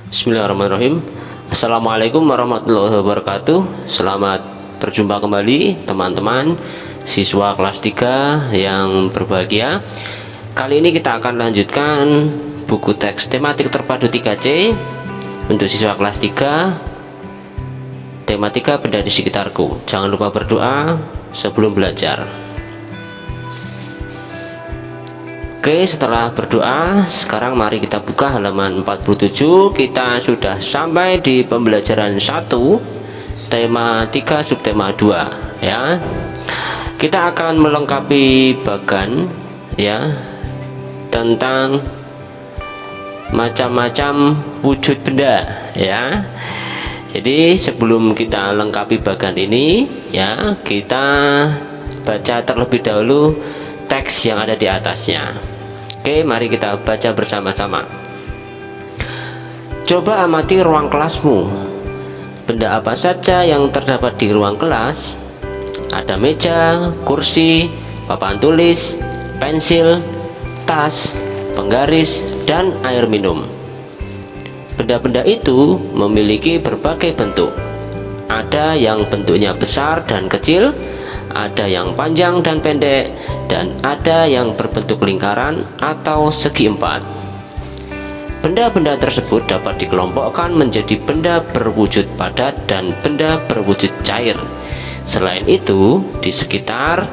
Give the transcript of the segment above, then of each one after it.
Bismillahirrahmanirrahim. Assalamualaikum warahmatullahi wabarakatuh. Selamat berjumpa kembali teman-teman siswa kelas 3 yang berbahagia. Kali ini kita akan lanjutkan buku teks tematik terpadu 3C untuk siswa kelas 3, tematika benda di sekitarku. Jangan lupa berdoa sebelum belajar. Oke, setelah berdoa, sekarang mari kita buka halaman 47. Kita sudah sampai di pembelajaran 1, tema 3, subtema 2 ya. Kita akan melengkapi bagan ya tentang macam-macam wujud benda ya. Jadi sebelum kita lengkapi bagan ini ya, kita baca terlebih dahulu teks yang ada di atasnya. Oke, mari kita baca bersama-sama. Coba amati ruang kelasmu. Benda apa saja yang terdapat di ruang kelas? Ada meja, kursi, papan tulis, pensil, tas, penggaris, dan air minum. Benda-benda itu memiliki berbagai bentuk. Ada yang bentuknya besar dan kecil, ada yang panjang dan pendek, dan ada yang berbentuk lingkaran atau segi empat. Benda-benda tersebut dapat dikelompokkan menjadi benda berwujud padat dan benda berwujud cair. Selain itu, di sekitar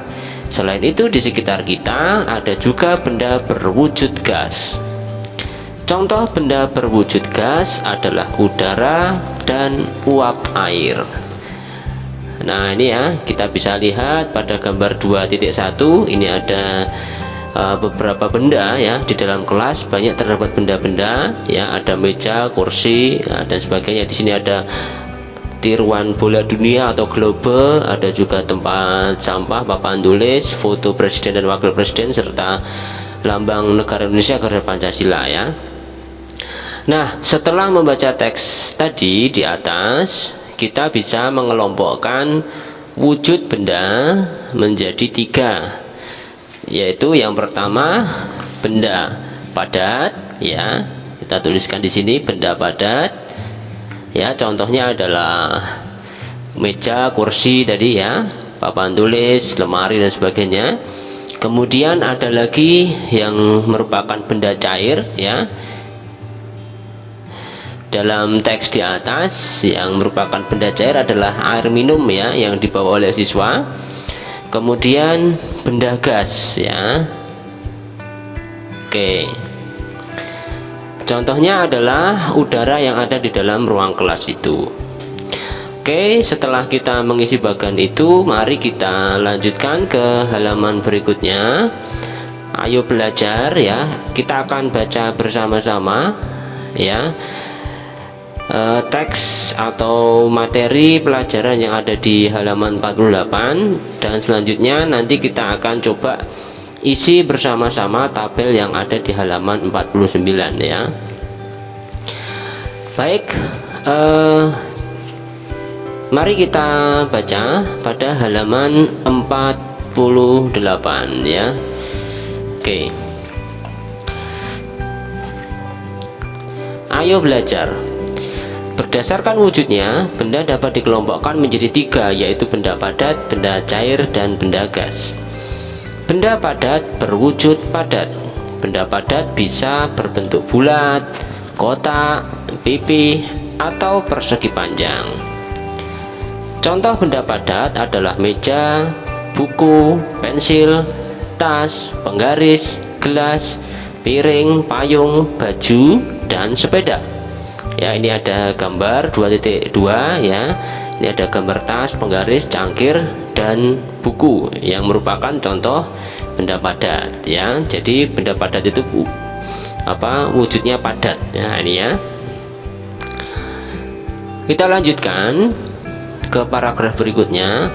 kita ada juga benda berwujud gas. Contoh benda berwujud gas adalah udara dan uap air. Nah, ini ya, kita bisa lihat pada gambar 2.1 ini ada beberapa benda ya. Di dalam kelas banyak terdapat benda-benda ya, ada meja, kursi ya, dan sebagainya. Di sini ada tiruan bola dunia atau globe, ada juga tempat sampah, papan tulis, foto presiden dan wakil presiden, serta lambang negara Indonesia, garis Pancasila ya. Nah, setelah membaca teks tadi di atas, kita bisa mengelompokkan wujud benda menjadi 3, yaitu yang pertama benda padat ya. Kita tuliskan di sini benda padat ya. Contohnya adalah meja, kursi tadi ya, papan tulis, lemari dan sebagainya. Kemudian ada lagi yang merupakan benda cair ya. Dalam teks di atas, yang merupakan benda cair adalah air minum ya, yang dibawa oleh siswa. Kemudian benda gas ya. Oke, contohnya adalah udara yang ada di dalam ruang kelas itu. Oke, setelah kita mengisi bagan itu, mari kita lanjutkan ke halaman berikutnya. Ayo belajar ya, kita akan baca bersama-sama ya teks atau materi pelajaran yang ada di halaman 48, dan selanjutnya nanti kita akan coba isi bersama-sama tabel yang ada di halaman 49 ya. Baik, mari kita baca pada halaman 48 ya. Oke, ayo belajar. Berdasarkan wujudnya, benda dapat dikelompokkan menjadi 3, yaitu benda padat, benda cair, dan benda gas. Benda padat berwujud padat. Benda padat bisa berbentuk bulat, kotak, pipih, atau persegi panjang. Contoh benda padat adalah meja, buku, pensil, tas, penggaris, gelas, piring, payung, baju, dan sepeda. Ya, ini ada gambar 2.2 ya. Ini ada gambar tas, penggaris, cangkir, dan buku yang merupakan contoh benda padat ya. Jadi benda padat itu wujudnya padat ya, ini ya. Kita lanjutkan ke paragraf berikutnya.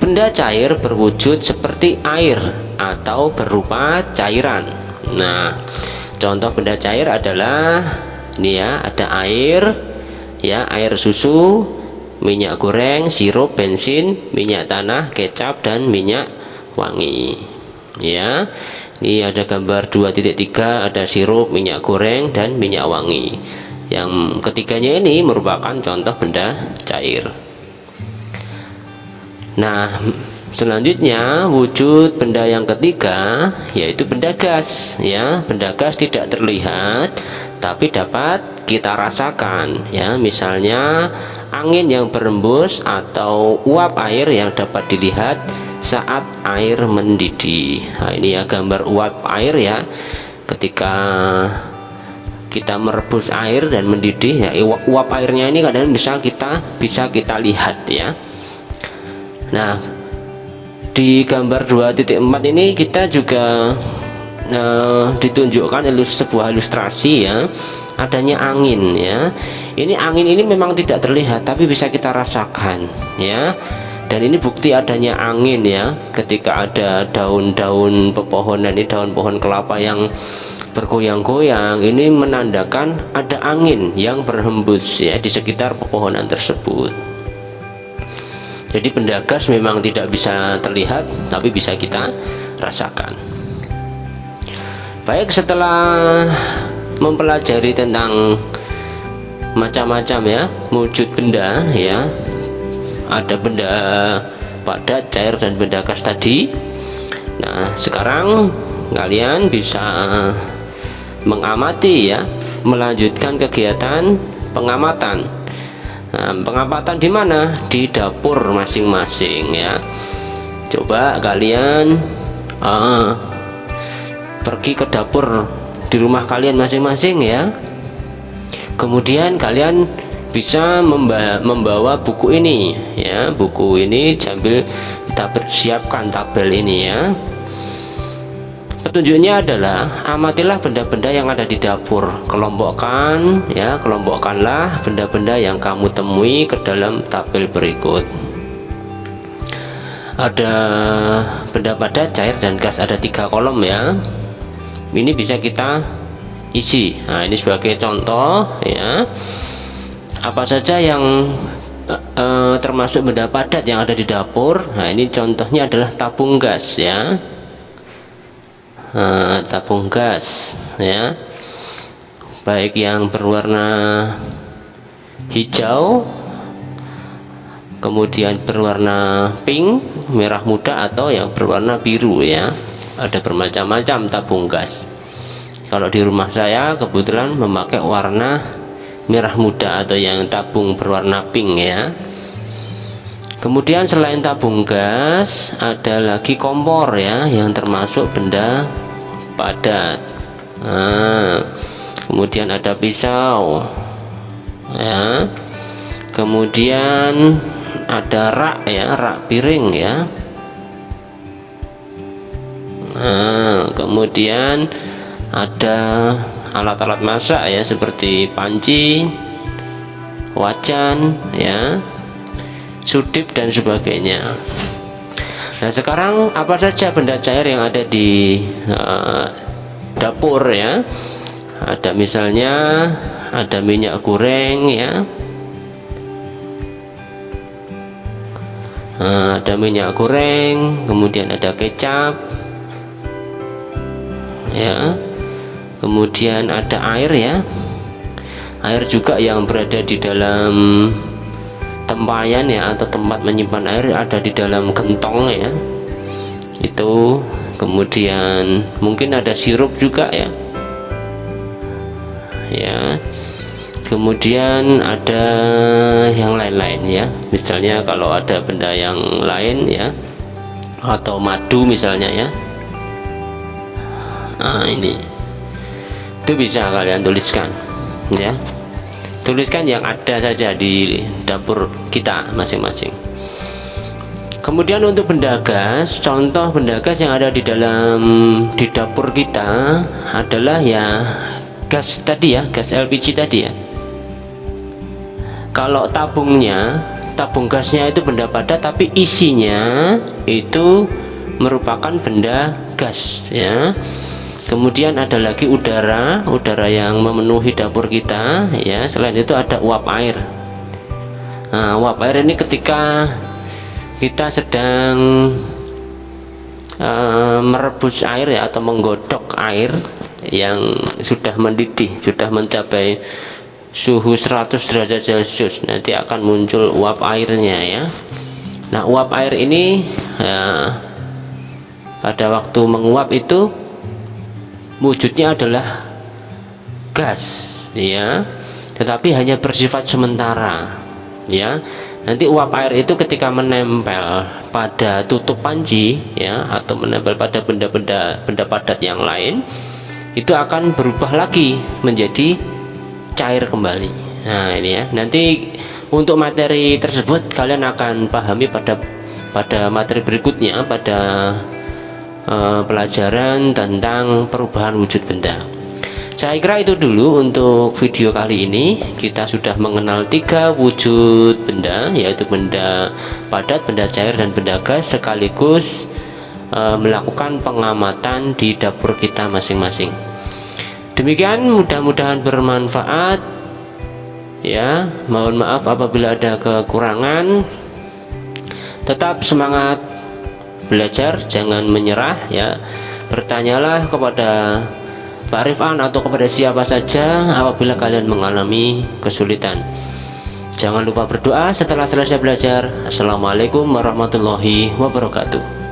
Benda cair berwujud seperti air atau berupa cairan. Nah, contoh benda cair adalah ini ya, ada air ya, air susu, minyak goreng, sirup, bensin, minyak tanah, kecap, dan minyak wangi ya. Ini ada gambar 2.3, ada sirup, minyak goreng, dan minyak wangi. Yang ketiganya ini merupakan contoh benda cair. Nah, selanjutnya wujud benda yang ketiga yaitu benda gas ya. Benda gas tidak terlihat tapi dapat kita rasakan ya. Misalnya angin yang berembus atau uap air yang dapat dilihat saat air mendidih. Nah, ini ya gambar uap air ya. Ketika kita merebus air dan mendidih ya, uap airnya ini kadang bisa kita lihat ya. Nah, di gambar 2.4 ini kita juga ditunjukkan sebuah ilustrasi ya, adanya angin ya. Ini angin ini memang tidak terlihat tapi bisa kita rasakan ya. Dan ini bukti adanya angin ya, ketika ada daun-daun pepohonan, ini daun pohon kelapa yang bergoyang-goyang, ini menandakan ada angin yang berhembus ya di sekitar pepohonan tersebut. Jadi benda gas memang tidak bisa terlihat tapi bisa kita rasakan. Baik, setelah mempelajari tentang macam-macam ya wujud benda ya, ada benda padat, cair, dan benda gas tadi. Nah, sekarang kalian bisa mengamati ya, melanjutkan kegiatan pengamatan. Nah, pengamatan di mana? Di dapur masing-masing ya. Coba kalian pergi ke dapur di rumah kalian masing-masing ya. Kemudian kalian bisa membawa buku ini ya. Buku ini sambil kita persiapkan tabel ini ya. Petunjuknya adalah amatilah benda-benda yang ada di dapur, kelompokkan ya, kelompokkanlah benda-benda yang kamu temui ke dalam tabel berikut. Ada benda padat, cair, dan gas, ada 3 kolom ya. Ini bisa kita isi. Nah, ini sebagai contoh ya, apa saja yang termasuk benda padat yang ada di dapur. Nah, ini contohnya adalah tabung gas ya. Tabung gas ya, baik yang berwarna hijau, kemudian berwarna pink, merah muda, atau yang berwarna biru ya. Ada bermacam-macam tabung gas. Kalau di rumah saya kebetulan memakai warna merah muda atau yang tabung berwarna pink ya. Kemudian selain tabung gas ada lagi kompor ya, yang termasuk benda padat. Nah, kemudian ada pisau ya. Kemudian ada rak ya, rak piring ya. Nah, kemudian ada alat-alat masak ya, seperti panci, wajan ya, sudip, dan sebagainya. Nah, sekarang apa saja benda cair yang ada di dapur ya? Ada misalnya ada minyak goreng ya. Nah, ada minyak goreng, kemudian ada kecap ya. Kemudian ada air ya. Air juga yang berada di dalam tempayan ya, atau tempat menyimpan air, ada di dalam gentong ya. Itu kemudian mungkin ada sirup juga ya. Ya. Kemudian ada yang lain-lain ya. Misalnya kalau ada benda yang lain ya, atau madu misalnya ya. Nah, ini itu bisa kalian tuliskan ya. Tuliskan yang ada saja di dapur kita masing-masing. Kemudian untuk benda gas, contoh benda gas yang ada di dapur kita adalah ya gas tadi ya, gas LPG tadi ya. Kalau tabung gasnya itu benda padat tapi isinya itu merupakan benda gas ya. Kemudian ada lagi udara yang memenuhi dapur kita ya. Selain itu ada uap air. Nah, uap air ini ketika kita sedang merebus air ya, atau menggodok air yang sudah mendidih, sudah mencapai suhu 100 derajat Celcius, nanti akan muncul uap airnya ya. Nah, uap air ini pada waktu menguap itu wujudnya adalah gas ya, tetapi hanya bersifat sementara ya. Nanti uap air itu ketika menempel pada tutup panci ya, atau menempel pada benda padat yang lain, itu akan berubah lagi menjadi cair kembali. Nah ini ya, nanti untuk materi tersebut kalian akan pahami pada materi berikutnya, pada pelajaran tentang perubahan wujud benda. Saya kira itu dulu untuk video kali ini. Kita sudah mengenal 3 wujud benda, yaitu benda padat, benda cair, dan benda gas, sekaligus melakukan pengamatan di dapur kita masing-masing. Demikian, mudah-mudahan bermanfaat ya. Mohon maaf apabila ada kekurangan. Tetap semangat belajar, jangan menyerah ya. Bertanyalah kepada Pak Rifan atau kepada siapa saja apabila kalian mengalami kesulitan. Jangan lupa berdoa setelah selesai belajar. Assalamualaikum warahmatullahi wabarakatuh.